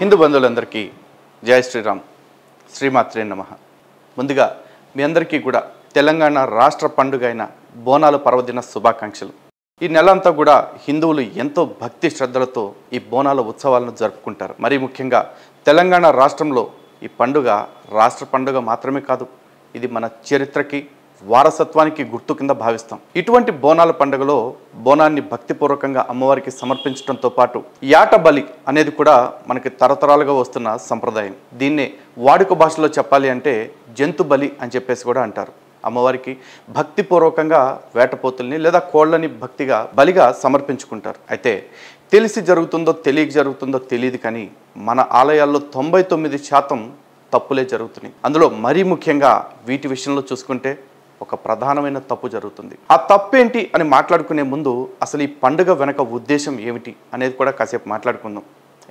హిందూ బంధువులందరికీ జై శ్రీరామ్, శ్రీమాత్రే నమః. ముందుగా మీ అందరికీ కూడా తెలంగాణ రాష్ట్ర పండుగ అయిన బోనాల పర్వదిన శుభాకాంక్షలు. ఈ నెల అంతా కూడా హిందువులు ఎంతో భక్తి శ్రద్ధలతో ఈ బోనాల ఉత్సవాలను జరుపుకుంటారు. మరీ ముఖ్యంగా తెలంగాణ రాష్ట్రంలో ఈ పండుగ రాష్ట్ర పండుగ మాత్రమే కాదు, ఇది మన చరిత్రకి వారసత్వానికి గుర్తు కింద భావిస్తాం. ఇటువంటి బోనాల పండుగలో బోనాన్ని భక్తిపూర్వకంగా అమ్మవారికి సమర్పించడంతో పాటు యాట బలి అనేది కూడా మనకి తరతరాలుగా వస్తున్న సంప్రదాయం. దీన్నే వాడుక భాషలో చెప్పాలి అంటే జంతు బలి అని చెప్పేసి కూడా అంటారు. అమ్మవారికి భక్తిపూర్వకంగా వేటపోతుల్ని లేదా కోళ్ళని బలిగా సమర్పించుకుంటారు. అయితే తెలిసి జరుగుతుందో తెలియక జరుగుతుందో తెలియదు, కానీ మన ఆలయాల్లో 99% తప్పులే జరుగుతున్నాయి. అందులో మరీ ముఖ్యంగా వీటి విషయంలో చూసుకుంటే ఒక ప్రధానమైన తప్పు జరుగుతుంది. ఆ తప్పేంటి అని మాట్లాడుకునే ముందు అసలు ఈ పండుగ వెనక ఉద్దేశం ఏమిటి అనేది కూడా కాసేపు మాట్లాడుకుందాం.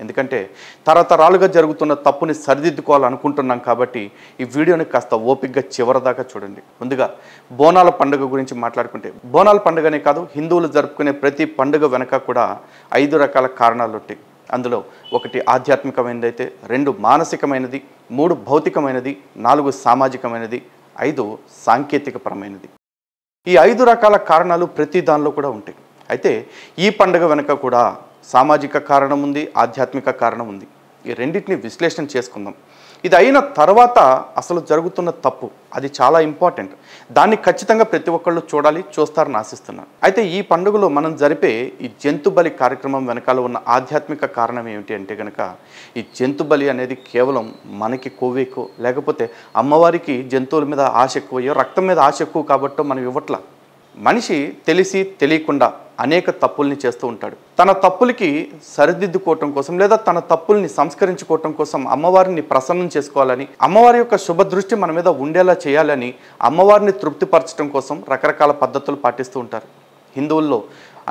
ఎందుకంటే తరతరాలుగా జరుగుతున్న తప్పుని సరిదిద్దుకోవాలనుకుంటున్నాం కాబట్టి ఈ వీడియోని కాస్త ఓపికగా చివరిదాకా చూడండి. ముందుగా బోనాల పండుగ గురించి మాట్లాడుకుంటే, బోనాల పండుగనే కాదు, హిందువులు జరుపుకునే ప్రతి పండుగ వెనక కూడా 5 రకాల కారణాలు ఉంటాయి. అందులో 1 ఆధ్యాత్మికమైనది అయితే, 2 మానసికమైనది, 3 భౌతికమైనది, 4 సామాజికమైనది, 5 సాంకేతికపరమైనది. ఈ 5 రకాల కారణాలు ప్రతి దానిలో కూడా ఉంటాయి. అయితే ఈ పండుగ వెనుక కూడా సామాజిక కారణం ఉంది, ఆధ్యాత్మిక కారణం ఉంది. ఈ రెండింటిని విశ్లేషణ చేసుకుందాం. ఇది అయిన తర్వాత అసలు జరుగుతున్న తప్పు, అది చాలా ఇంపార్టెంట్. దాన్ని ఖచ్చితంగా ప్రతి ఒక్కళ్ళు చూస్తారని ఆశిస్తున్నాను. అయితే ఈ పండుగలో మనం జరిపే ఈ జంతు బలి కార్యక్రమం వెనకాల ఉన్న ఆధ్యాత్మిక కారణం ఏమిటి అంటే కనుక, ఈ జంతు బలి అనేది కేవలం మనకి కొవ్వెక్కువ, లేకపోతే అమ్మవారికి జంతువుల మీద ఆశ ఎక్కువయ్యో, రక్తం మీద ఆశ ఎక్కువ కాబట్టో మనం ఇవ్వట్లా. మనిషి తెలిసి తెలియకుండా అనేక తప్పుల్ని చేస్తూ ఉంటాడు. తన తప్పులకి సరిదిద్దుకోవటం కోసం లేదా తన తప్పుల్ని సంస్కరించుకోవటం కోసం అమ్మవారిని ప్రసన్నం చేసుకోవాలని, అమ్మవారి యొక్క శుభ దృష్టి మన మీద ఉండేలా చేయాలని, అమ్మవారిని తృప్తిపరచడం కోసం రకరకాల పద్ధతులు పాటిస్తూ ఉంటారు. హిందువుల్లో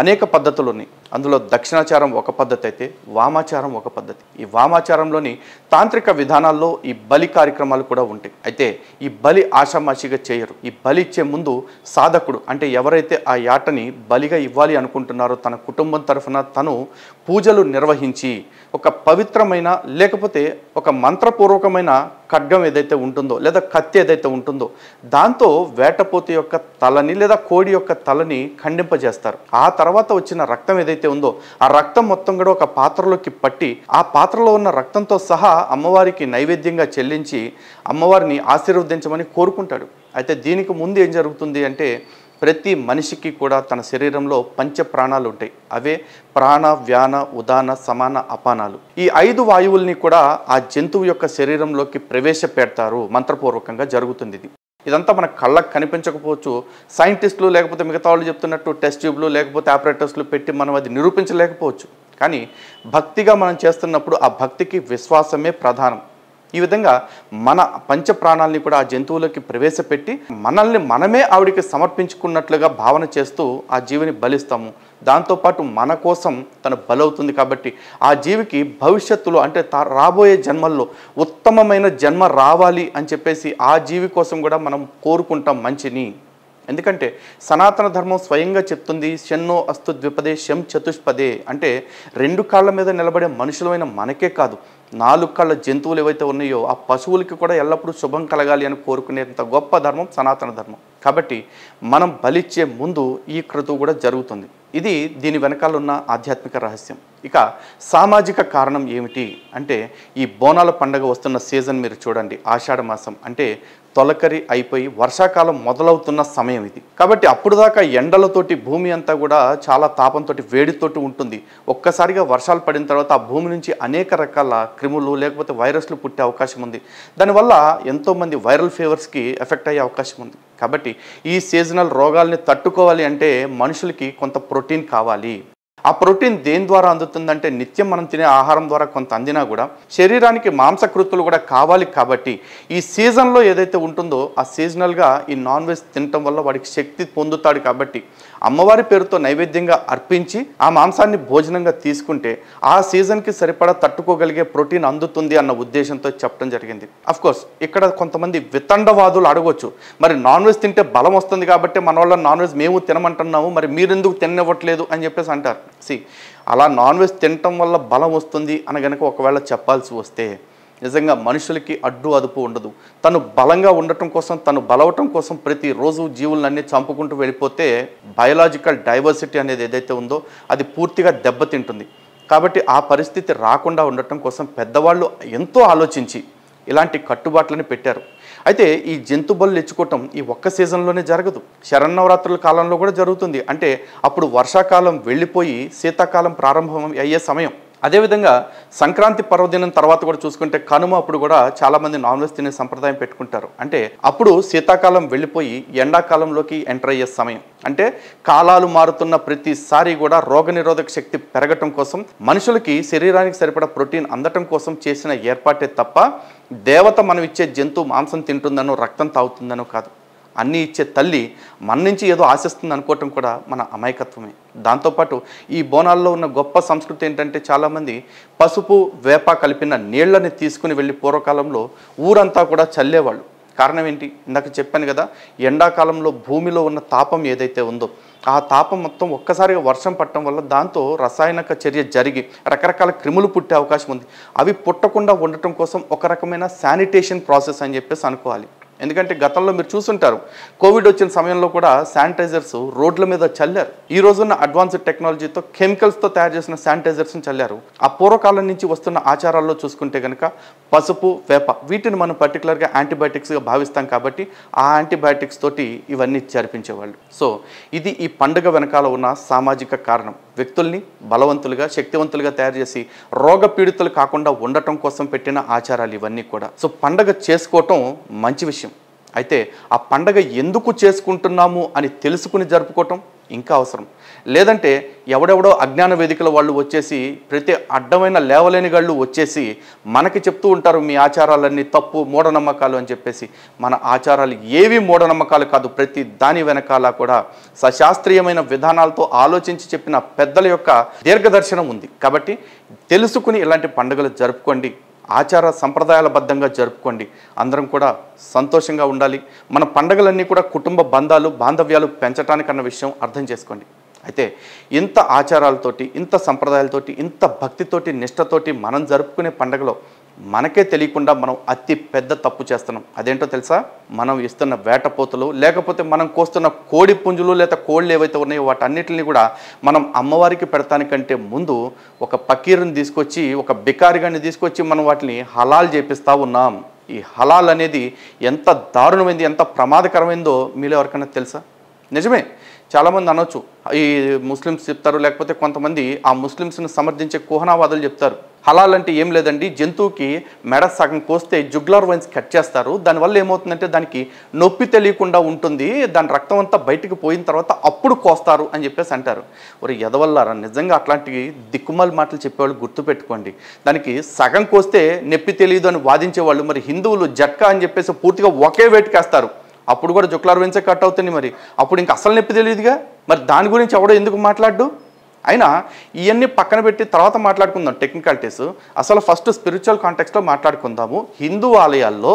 అనేక పద్ధతులు ఉన్నాయి. అందులో దక్షిణాచారం ఒక పద్ధతి అయితే వామాచారం ఒక పద్ధతి. ఈ వామాచారంలోని తాంత్రిక విధానాల్లో ఈ బలి కార్యక్రమాలు కూడా ఉంటాయి. అయితే ఈ బలి ఆషామాషిగా చేయరు. ఈ బలి ఇచ్చే ముందు సాధకుడు, అంటే ఎవరైతే ఆ యాటని బలిగా ఇవ్వాలి అనుకుంటున్నారో తన కుటుంబం తరఫున తను పూజలు నిర్వహించి ఒక పవిత్రమైన లేకపోతే ఒక మంత్రపూర్వకమైన ఖడ్గం ఏదైతే ఉంటుందో లేదా కత్తి ఏదైతే ఉంటుందో దాంతో వేటపోతు యొక్క తలని లేదా కోడి యొక్క తలని ఖండింపజేస్తారు. ఆ తర్వాత వచ్చిన రక్తం ఏదైతే ఉందో ఆ రక్తం మొత్తం కూడా ఒక పాత్రలోకి పట్టి ఆ పాత్రలో ఉన్న రక్తంతో సహా అమ్మవారికి నైవేద్యంగా చెల్లించి అమ్మవారిని ఆశీర్వదించమని కోరుకుంటాడు. అయితే దీనికి ముందు ఏం జరుగుతుంది అంటే, ప్రతి మనిషికి కూడా తన శరీరంలో 5 ప్రాణాలు ఉంటాయి. అవే ప్రాణ, వ్యాన, ఉదాన, సమాన, అపానాలు. ఈ 5 వాయువుల్ని కూడా ఆ జంతువు యొక్క శరీరంలోకి ప్రవేశపెడతారు. మంత్రపూర్వకంగా జరుగుతుంది ఇది. ఇదంతా మన కళ్ళకు కనిపించకపోవచ్చు. సైంటిస్టులు లేకపోతే మిగతా వాళ్ళు చెప్తున్నట్టు టెస్ట్ ట్యూబ్లు లేకపోతే ఆపరేటర్స్లు పెట్టి మనం అది నిరూపించలేకపోవచ్చు. కానీ భక్తిగా మనం చేస్తున్నప్పుడు ఆ భక్తికి విశ్వాసమే ప్రధానం. ఈ విధంగా మన 5 ప్రాణాలని కూడా ఆ జంతువులకి ప్రవేశపెట్టి మనల్ని మనమే ఆవిడికి సమర్పించుకున్నట్లుగా భావన చేస్తూ ఆ జీవిని బలిస్తాము. దాంతోపాటు మన కోసం తను బలవుతుంది కాబట్టి ఆ జీవికి భవిష్యత్తులో అంటే రాబోయే జన్మల్లో ఉత్తమమైన జన్మ రావాలి అని చెప్పేసి ఆ జీవి కోసం కూడా మనం కోరుకుంటాం మంచిని. ఎందుకంటే సనాతన ధర్మం స్వయంగా చెప్తుంది, శన్నో అస్తు ద్విపదే శం చతుష్పదే, అంటే 2 కాళ్ళ మీద నిలబడే మనుషులమైన మనకే కాదు, 4 కాళ్ళ జంతువులు ఏవైతే ఉన్నాయో ఆ పశువులకి కూడా ఎల్లప్పుడూ శుభం కలగాలి అని కోరుకునేంత గొప్ప ధర్మం సనాతన ధర్మం. కాబట్టి మనం బలిచ్చే ముందు ఈ క్రతువు కూడా జరుగుతుంది. ఇది దీని వెనకాల ఉన్న ఆధ్యాత్మిక రహస్యం. ఇక సామాజిక కారణం ఏమిటి అంటే, ఈ బోనాల పండుగ వస్తున్న సీజన్ మీరు చూడండి, ఆషాఢ మాసం అంటే తొలకరి అయిపోయి వర్షాకాలం మొదలవుతున్న సమయం ఇది. కాబట్టి అప్పుడు దాకా ఎండలతోటి భూమి అంతా కూడా చాలా తాపంతో వేడితోటి ఉంటుంది. ఒక్కసారిగా వర్షాలు పడిన తర్వాత ఆ భూమి నుంచి అనేక రకాల క్రిములు లేకపోతే వైరస్లు పుట్టే అవకాశం ఉంది. దానివల్ల ఎంతోమంది వైరల్ ఫీవర్స్కి ఎఫెక్ట్ అయ్యే అవకాశం ఉంది. కాబట్టి ఈ సీజనల్ రోగాల్ని తట్టుకోవాలి అంటే మనుషులకి కొంత ప్రోటీన్ కావాలి. ఆ ప్రోటీన్ దేని ద్వారా అందుతుందంటే, నిత్యం మనం తినే ఆహారం ద్వారా కొంత అందినా కూడా శరీరానికి మాంసకృతులు కూడా కావాలి. కాబట్టి ఈ సీజన్లో ఏదైతే ఉంటుందో ఆ సీజనల్గా ఈ నాన్ వెజ్ తినటం వల్ల వాడికి శక్తి పొందుతాడు. కాబట్టి అమ్మవారి పేరుతో నైవేద్యంగా అర్పించి ఆ మాంసాన్ని భోజనంగా తీసుకుంటే ఆ సీజన్కి సరిపడా తట్టుకోగలిగే ప్రోటీన్ అందుతుంది అన్న ఉద్దేశంతో చెప్పడం జరిగింది. అఫ్కోర్స్ ఇక్కడ కొంతమంది వితండవాదులు అడగవచ్చు, మరి నాన్ వెజ్ తింటే బలం వస్తుంది కాబట్టి మన వల్ల నాన్ వెజ్ మేము తినమంటున్నాము, మరి మీరెందుకు తిననివ్వట్లేదు అని చెప్పేసి అంటారు. అలా నాన్ వెజ్ తినటం వల్ల బలం వస్తుంది అని గనక ఒకవేళ చెప్పాల్సి వస్తే నిజంగా మనుషులకి అడ్డు అదుపు ఉండదు. తను బలంగా ఉండటం కోసం, తను బలవటం కోసం ప్రతిరోజు జీవులన్నీ చంపుకుంటూ వెళ్ళిపోతే బయోలాజికల్ డైవర్సిటీ అనేది ఏదైతే ఉందో అది పూర్తిగా దెబ్బతింటుంది. కాబట్టి ఆ పరిస్థితి రాకుండా ఉండటం కోసం పెద్దవాళ్ళు ఎంతో ఆలోచించి ఇలాంటి కట్టుబాట్లని పెట్టారు. అయితే ఈ జంతు బలులు ఇచ్చుకోవటం ఈ ఒక్క సీజన్లోనే జరగదు, శరన్నవరాత్రుల కాలంలో కూడా జరుగుతుంది. అంటే అప్పుడు వర్షాకాలం వెళ్ళిపోయి శీతాకాలం ప్రారంభం అయ్యే సమయం. అదేవిధంగా సంక్రాంతి పర్వదినం తర్వాత కూడా చూసుకుంటే కనుమ అప్పుడు కూడా చాలామంది నాన్ వెజ్ తినే సంప్రదాయం పెట్టుకుంటారు. అంటే అప్పుడు శీతాకాలం వెళ్ళిపోయి ఎండాకాలంలోకి ఎంటర్ అయ్యే సమయం. అంటే కాలాలు మారుతున్న ప్రతిసారి కూడా రోగనిరోధక శక్తి పెరగటం కోసం, మనుషులకి శరీరానికి సరిపడా ప్రోటీన్ అందటం కోసం చేసిన ఏర్పాటే తప్ప దేవత మనం ఇచ్చే జంతువు మాంసం తింటుందనో రక్తం తాగుతుందనో కాదు. అన్నీ ఇచ్చే తల్లి మన నుంచి ఏదో ఆశిస్తుంది అనుకోవటం కూడా మన అమాయకత్వమే. దాంతోపాటు ఈ బోనాల్లో ఉన్న గొప్ప సంస్కృతి ఏంటంటే చాలామంది పసుపు వేప కలిపిన నీళ్లని తీసుకుని వెళ్ళి పూర్వకాలంలో ఊరంతా కూడా చల్లేవాళ్ళు. కారణం ఏంటి? ఇందాక చెప్పాను కదా, ఎండాకాలంలో భూమిలో ఉన్న తాపం ఏదైతే ఉందో ఆ తాపం మొత్తం ఒక్కసారిగా వర్షం పట్టడం వల్ల దాంతో రసాయనిక చర్య జరిగి రకరకాల క్రిములు పుట్టే అవకాశం ఉంది. అవి పుట్టకుండా ఉండటం కోసం ఒక రకమైన శానిటేషన్ ప్రాసెస్ అని చెప్పేసి అనుకోవాలి. ఎందుకంటే గతంలో మీరు చూసుంటారు, కోవిడ్ వచ్చిన సమయంలో కూడా శానిటైజర్స్ రోడ్ల మీద చల్లారు. ఈ రోజున్న అడ్వాన్స్డ్ టెక్నాలజీతో కెమికల్స్తో తయారు చేసిన శానిటైజర్స్ని చల్లారు. ఆ పూర్వకాలం నుంచి వస్తున్న ఆచారాల్లో చూసుకుంటే కనుక పసుపు వేప వీటిని మనం పర్టికులర్గా యాంటీబయాటిక్స్గా భావిస్తాం కాబట్టి ఆ యాంటీబయాటిక్స్ తోటి ఇవన్నీ జరిపించేవాళ్ళు. సో ఇది ఈ పండుగ వెనకాల ఉన్న సామాజిక కారణం. వ్యక్తుల్ని బలవంతులుగా శక్తివంతులుగా తయారు చేసి రోగ పీడితులు కాకుండా ఉండటం కోసం పెట్టిన ఆచారాలు ఇవన్నీ కూడా. సో పండగ చేసుకోవటం మంచి విషయం. అయితే ఆ పండగ ఎందుకు చేసుకుంటున్నాము అని తెలుసుకుని జరుపుకోవటం ఇంకా అవసరం. లేదంటే ఎవడెవడో అజ్ఞాన వేదికల వాళ్ళు వచ్చేసి ప్రతి అడ్డమైన లేవలేని గాళ్ళు వచ్చేసి మనకి చెప్తూ ఉంటారు మీ ఆచారాలన్నీ తప్పు, మూఢనమ్మకాలు అని చెప్పేసి. మన ఆచారాలు ఏవి మూఢనమ్మకాలు కాదు. ప్రతి దాని వెనకాల కూడా సశాస్త్రీయమైన విధానాలతో ఆలోచించి చెప్పిన పెద్దల యొక్క దీర్ఘదర్శనం ఉంది. కాబట్టి తెలుసుకుని ఇలాంటి పండుగలు జరుపుకోండి, ఆచార సంప్రదాయాల బద్ధంగా జరుపుకోండి. అందరం కూడా సంతోషంగా ఉండాలి. మన పండుగలన్నీ కూడా కుటుంబ బంధాలు బాంధవ్యాలు పెంచడానికన్న విషయం అర్థం చేసుకోండి. అయితే ఇంత ఆచారాలతోటి, ఇంత సంప్రదాయాలతోటి, ఇంత భక్తితోటి, నిష్టతోటి మనం జరుపుకునే పండుగలో మనకే తెలియకుండా మనం అతి పెద్ద తప్పు చేస్తున్నాం. అదేంటో తెలుసా? మనం ఇస్తున్న వేటపోతులు, లేకపోతే మనం కోస్తున్న కోడి పుంజులు లేదా కోళ్ళు ఏవైతే ఉన్నాయో వాటన్నిటిని కూడా మనం అమ్మవారికి పెడతానికంటే ముందు ఒక పకీరుని తీసుకొచ్చి, ఒక బికారిగాన్ని తీసుకొచ్చి మనం వాటిని హలాల్ చేపిస్తూ ఉన్నాం. ఈ హలాల్ అనేది ఎంత దారుణమైంది, ఎంత ప్రమాదకరమైందో మీలో ఎవరికైనా తెలుసా? నిజమే, చాలామంది అనొచ్చు ఈ ముస్లిమ్స్ చెప్తారు, లేకపోతే కొంతమంది ఆ ముస్లిమ్స్ని సమర్థించే కుహనావాదులు చెప్తారు. హలాల్ అంటే ఏం లేదండి, జంతువుకి మెడ సగం కోస్తే జుగ్లార్ వైన్స్ కట్ చేస్తారు. దానివల్ల ఏమవుతుందంటే దానికి నొప్పి తెలియకుండా ఉంటుంది, దాని రక్తం అంతా బయటికి పోయిన తర్వాత అప్పుడు కోస్తారు అని చెప్పేసి అంటారు. మరి ఎదవల్లారా, నిజంగా అట్లాంటి దిక్కుమాలి మాటలు చెప్పేవాళ్ళు గుర్తుపెట్టుకోండి. దానికి సగం కోస్తే నొప్పి తెలియదు అని వాదించేవాళ్ళు మరి హిందువులు జట్కా అని చెప్పేసి పూర్తిగా ఒకే వేటుకేస్తారు. అప్పుడు కూడా జుక్లార్ వెన్సే కట్ అవుతుంది. మరి అప్పుడు ఇంక అసలు నొప్పి తెలియదుగా. మరి దాని గురించి ఎవడో ఎందుకు మాట్లాడు? అయినా ఇవన్నీ పక్కన పెట్టి తర్వాత మాట్లాడుకుందాం టెక్నికాలిటీస్. అసలు ఫస్ట్ స్పిరిచువల్ కాంటెక్స్ట్లో మాట్లాడుకుందాము. హిందూ ఆలయాల్లో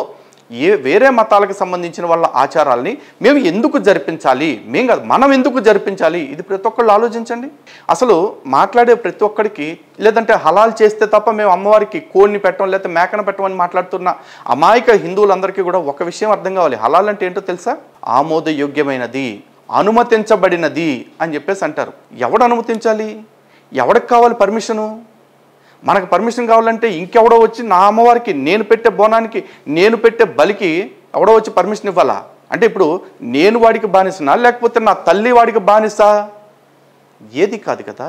వేరే మతాలకు సంబంధించిన వాళ్ళ ఆచారాలని మేము ఎందుకు జరిపించాలి, మేము కాదు మనం ఎందుకు జరిపించాలి, ఇది ప్రతి ఒక్కళ్ళు ఆలోచించండి. అసలు మాట్లాడే ప్రతి ఒక్కడికి లేదంటే హలాల్ చేస్తే తప్ప మేము అమ్మవారికి కోడిని పెట్టడం లేకపోతే మేకను పెట్టమని మాట్లాడుతున్న అమాయక హిందువులందరికీ కూడా ఒక విషయం అర్థం కావాలి. హలాల్ అంటే ఏంటో తెలుసా? ఆమోదయోగ్యమైనది, అనుమతించబడినది అని చెప్పేసి అంటారు. ఎవడు అనుమతించాలి? ఎవడికి కావాలి పర్మిషను? మనకు పర్మిషన్ కావాలంటే ఇంకెవడో వచ్చి నా అమ్మవారికి నేను పెట్టే బోనానికి నేను పెట్టే బలికి ఎవడో వచ్చి పర్మిషన్ ఇవ్వాలా? అంటే ఇప్పుడు నేను వాడికి బానిసనా లేకపోతే నా తల్లి వాడికి బానిసా? ఏది కాదు కదా.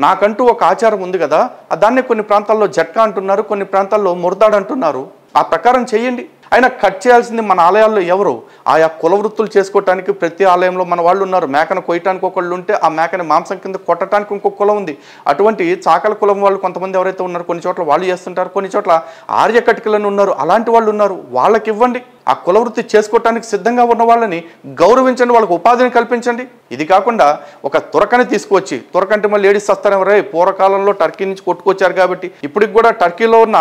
నాకంటూ ఒక ఆచారం ఉంది కదా, దాన్నే కొన్ని ప్రాంతాల్లో జట్కా అంటున్నారు, కొన్ని ప్రాంతాల్లో మురదాడు అంటున్నారు. ఆ ప్రకారం చేయండి. అయినా కట్ చేయాల్సింది మన ఆలయాల్లో ఎవరు? ఆయా కుల వృత్తులు చేసుకోవటానికి ప్రతి ఆలయంలో మన వాళ్ళు ఉన్నారు. మేకను కొయ్యటానికి ఒకళ్ళు ఉంటే ఆ మేకని మాంసం కింద కొట్టడానికి ఇంకొక కులం ఉంది. అటువంటి చాకల కులం వాళ్ళు కొంతమంది ఎవరైతే ఉన్నారు కొన్ని చోట్ల వాళ్ళు చేస్తుంటారు, కొన్ని చోట్ల ఆర్య కటికలను ఉన్నారు, అలాంటి వాళ్ళు ఉన్నారు. వాళ్ళకి ఇవ్వండి. ఆ కుల వృత్తి చేసుకోవటానికి సిద్ధంగా ఉన్న వాళ్ళని గౌరవించండి, వాళ్ళకి ఉపాధిని కల్పించండి. ఇది కాకుండా ఒక తురకని తీసుకువచ్చి, తురకంటే మళ్ళీ లేడీస్ వస్తారెవరే, పూర్వకాలంలో టర్కీ నుంచి కొట్టుకొచ్చారు కాబట్టి ఇప్పటికి కూడా టర్కీలో ఉన్న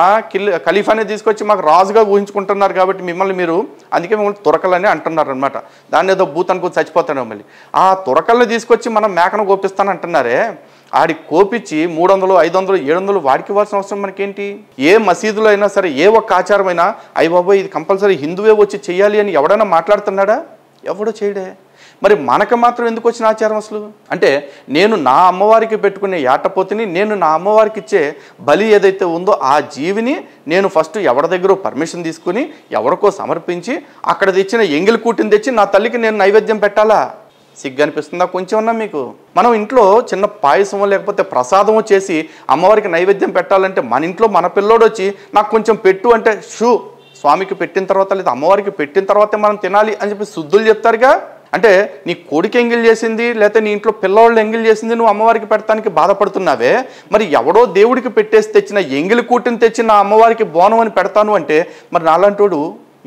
ఖలీఫాని తీసుకొచ్చి మాకు రాజుగా ఊహించుకుంటున్నారు కాబట్టి మిమ్మల్ని మీరు అందుకే మిమ్మల్ని తురకలని అంటున్నారు అనమాట. దాన్ని ఏదో భూతానికి చచ్చిపోతాడు మళ్ళీ. ఆ తురకల్ని తీసుకొచ్చి మనం మేకను గోపిస్తాను అంటున్నారే, ఆడి కోపించి 300, 500, 700 వాడికి ఇవ్వాల్సిన అవసరం మనకేంటి? ఏ మసీదులో అయినా సరే ఏ ఒక్క ఆచారమైనా అయ్య బాబోయ్ ఇది కంపల్సరీ హిందువే వచ్చి చేయాలి అని ఎవడైనా మాట్లాడుతున్నాడా? ఎవడో చేయడే. మరి మనకు మాత్రం ఎందుకు వచ్చిన ఆచారం అసలు? అంటే నేను నా అమ్మవారికి పెట్టుకునే యాటపోతిని, నేను నా అమ్మవారికి ఇచ్చే బలి ఏదైతే ఉందో ఆ జీవిని నేను ఫస్ట్ ఎవరి దగ్గర పర్మిషన్ తీసుకుని ఎవరికో సమర్పించి అక్కడ తెచ్చిన ఎంగిలి కూటిని తెచ్చి నా తల్లికి నేను నైవేద్యం పెట్టాలా? సిగ్గు అనిపిస్తుందా కొంచెం ఉన్నా మీకు? మనం ఇంట్లో చిన్న పాయసమో లేకపోతే ప్రసాదమో చేసి అమ్మవారికి నైవేద్యం పెట్టాలంటే మన ఇంట్లో మన పిల్లోడు వచ్చి నాకు కొంచెం పెట్టు అంటే స్వామికి పెట్టిన తర్వాత లేదా అమ్మవారికి పెట్టిన తర్వాతే మనం తినాలి అని చెప్పి శుద్ధులు చెప్తారుగా. అంటే నీ కొడుకు ఎంగిల్ చేసింది లేకపోతే నీ ఇంట్లో పిల్లవాళ్ళు ఎంగిల్ చేసింది నువ్వు అమ్మవారికి పెట్టడానికి బాధపడుతున్నావే, మరి ఎవడో దేవుడికి పెట్టేసి తెచ్చిన ఎంగిలి కూటిని తెచ్చి నా అమ్మవారికి బోనం అని పెడతాను అంటే మరి నాలాంటోడు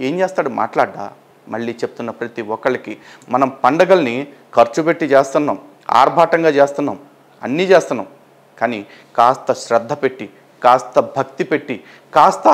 ఏం చేస్తాడు? మాట్లాడ్డా? మళ్ళీ చెప్తున్న ప్రతి ఒక్కళ్ళకి మనం పండగల్ని ఖర్చు పెట్టి చేస్తున్నాం, ఆర్భాటంగా చేస్తున్నాం, అన్నీ చేస్తున్నాం. కానీ కాస్త శ్రద్ధ పెట్టి, కాస్త భక్తి పెట్టి, కాస్త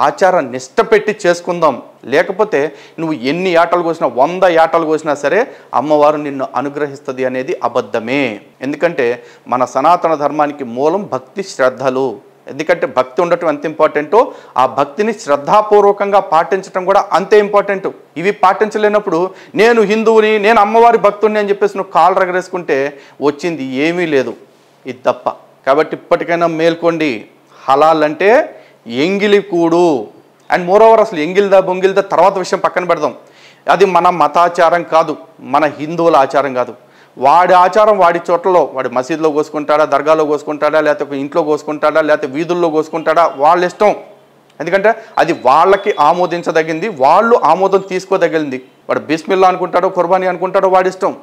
ఆచార నిష్ట పెట్టి చేసుకుందాం. లేకపోతే నువ్వు ఎన్ని ఆటలు కోసినా 100 ఆటలు కోసినా సరే అమ్మవారు నిన్ను అనుగ్రహిస్తుంది అనేది అబద్ధమే. ఎందుకంటే మన సనాతన ధర్మానికి మూలం భక్తి శ్రద్ధలు. ఎందుకంటే భక్తి ఉండటం ఎంత ఇంపార్టెంటో ఆ భక్తిని శ్రద్ధాపూర్వకంగా పాటించడం కూడా అంతే ఇంపార్టెంట్. ఇవి పాటించలేనప్పుడు నేను హిందువుని, నేను అమ్మవారి భక్తుడిని అని చెప్పేసి నువ్వు కాళ్ళు రగరేసుకుంటే వచ్చింది ఏమీ లేదు, ఇది తప్ప. కాబట్టి ఇప్పటికైనా మేల్కోండి. హలాల్ అంటే ఎంగిలి కూడు. అండ్ మోరోవర్ అసలు ఎంగిల్దా బొంగిల్దా తర్వాత విషయం పక్కన పెడదాం. అది మన మతాచారం కాదు, మన హిందువుల ఆచారం కాదు. వాడి ఆచారం వాడి చోట్లలో, వాడి మసీదులో కోసుకుంటాడా, దర్గాలో కోసుకుంటాడా, లేకపోతే ఇంట్లో కోసుకుంటాడా, లేకపోతే వీధుల్లో కోసుకుంటాడా, వాళ్ళ ఇష్టం. ఎందుకంటే అది వాళ్ళకి ఆమోదించదగింది, వాళ్ళు ఆమోదం తీసుకోదగింది. వాడు బిస్మిల్లా అనుకుంటాడో కుర్బానీ అనుకుంటాడో వాడి ఇష్టం.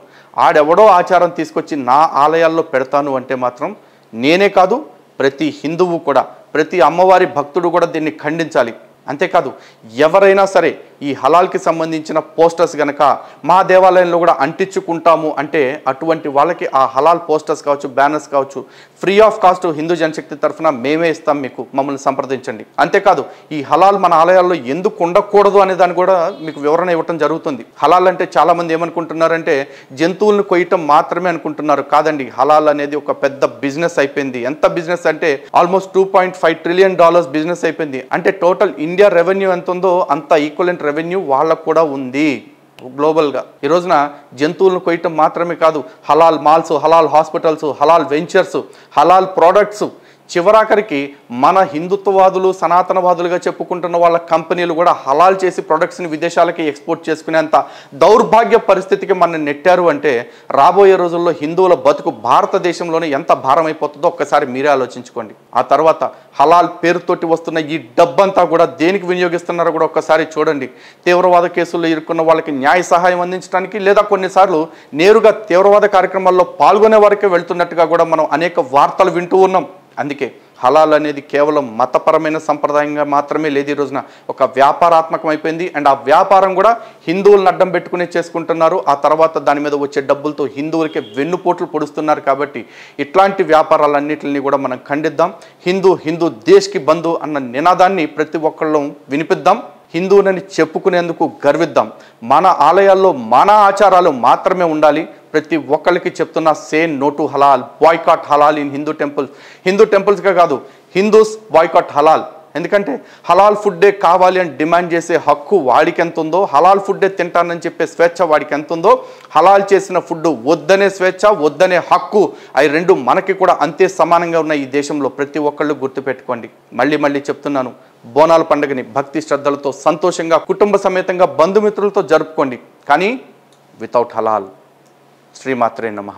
ఆడెవడో ఆచారం తీసుకొచ్చి నా ఆలయాల్లో పెడతాను అంటే మాత్రం నేనే కాదు ప్రతి హిందువు కూడా, ప్రతి అమ్మవారి భక్తుడు కూడా దీన్ని ఖండించాలి. అంతేకాదు ఎవరైనా సరే ఈ హలాల్కి సంబంధించిన పోస్టర్స్ కనుక మా దేవాలయంలో కూడా అంటించుకుంటాము అంటే అటువంటి వాళ్ళకి ఆ హలాల్ పోస్టర్స్ కావచ్చు, బ్యానర్స్ కావచ్చు ఫ్రీ ఆఫ్ కాస్ట్ హిందూ జనశక్తి తరఫున మేమే ఇస్తాం, మీకు మమ్మల్ని సంప్రదించండి. అంతేకాదు ఈ హలాల్ మన ఆలయాల్లో ఎందుకు ఉండకూడదు అనే దాన్ని కూడా మీకు వివరణ ఇవ్వటం జరుగుతుంది. హలాల్ అంటే చాలామంది ఏమనుకుంటున్నారంటే జంతువులను కొయ్యటం మాత్రమే అనుకుంటున్నారు. కాదండి, హలాల్ అనేది ఒక పెద్ద బిజినెస్ అయిపోయింది. ఎంత బిజినెస్ అంటే ఆల్మోస్ట్ $2.5 trillion బిజినెస్ అయిపోయింది. అంటే టోటల్ ఇండియా రెవెన్యూ ఎంత ఉందో అంత ఈక్వలెంట్ రెవెన్యూ వాళ్ళకు కూడా ఉంది గ్లోబల్గా. ఈ రోజున జంతువులను కొయ్యటం మాత్రమే కాదు, హలాల్ మాల్స్, హలాల్ హాస్పిటల్స్, హలాల్ వెంచర్స్, హలాల్ ప్రోడక్ట్స్, చివరాఖరికి మన హిందుత్వవాదులు సనాతనవాదులుగా చెప్పుకుంటున్న వాళ్ళ కంపెనీలు కూడా హలాల్ చేసి ప్రొడక్ట్స్ని విదేశాలకి ఎక్స్పోర్ట్ చేసుకునేంత దౌర్భాగ్య పరిస్థితికి మనం నెట్టారు అంటే రాబోయే రోజుల్లో హిందువుల బతుకు భారతదేశంలోనే ఎంత భారం అయిపోతుందో ఒక్కసారి మీరే ఆలోచించుకోండి. ఆ తర్వాత హలాల్ పేరుతోటి వస్తున్న ఈ డబ్బంతా కూడా దేనికి వినియోగిస్తున్నారో కూడా ఒక్కసారి చూడండి. తీవ్రవాద కేసుల్లో ఇరుక్కున్న వాళ్ళకి న్యాయ సహాయం అందించడానికి, లేదా కొన్నిసార్లు నేరుగా తీవ్రవాద కార్యక్రమాల్లో పాల్గొనే వారికే వెళ్తున్నట్టుగా కూడా మనం అనేక వార్తలు వింటూ ఉన్నాం. అందుకే హలాల్ అనేది కేవలం మతపరమైన సంప్రదాయంగా మాత్రమే లేదు, ఈ రోజున ఒక వ్యాపారాత్మకం అయిపోయింది. అండ్ ఆ వ్యాపారం కూడా హిందువులను అడ్డం పెట్టుకునే చేసుకుంటున్నారు. ఆ తర్వాత దాని మీద వచ్చే డబ్బులతో హిందువులకే వెన్నుపోట్లు పొడుస్తున్నారు. కాబట్టి ఇట్లాంటి వ్యాపారాలన్నింటినీ కూడా మనం ఖండిద్దాం. హిందూ దేశ్కి బంధు అన్న నినాదాన్ని ప్రతి ఒక్కళ్ళం వినిపిద్దాం. హిందువునని చెప్పుకునేందుకు గర్విద్దాం. మన ఆలయాల్లో మన ఆచారాలు మాత్రమే ఉండాలి. ప్రతి ఒక్కరికి చెప్తున్నా, say no to halal, boycott halal in Hindu టెంపుల్స్గా కాదు, హిందూస్ బాయ్కాట్ హలాల్. ఎందుకంటే హలాల్ ఫుడ్డే కావాలి అని డిమాండ్ చేసే హక్కు వాడికి ఎంత ఉందో, హలాల్ ఫుడ్డే తింటానని చెప్పే స్వేచ్ఛ వాడికి ఎంత ఉందో, హలాల్ చేసిన ఫుడ్ వద్దనే స్వేచ్ఛ, వద్దనే హక్కు, అవి రెండు మనకి కూడా అంతే సమానంగా ఉన్న ఈ దేశంలో ప్రతి ఒక్కళ్ళు గుర్తుపెట్టుకోండి. మళ్ళీ చెప్తున్నాను, బోనాల పండుగని భక్తి శ్రద్ధలతో సంతోషంగా కుటుంబ సమేతంగా బంధుమిత్రులతో జరుపుకోండి. కానీ వితౌట్ హలాల్. శ్రీమాత్రే నమః.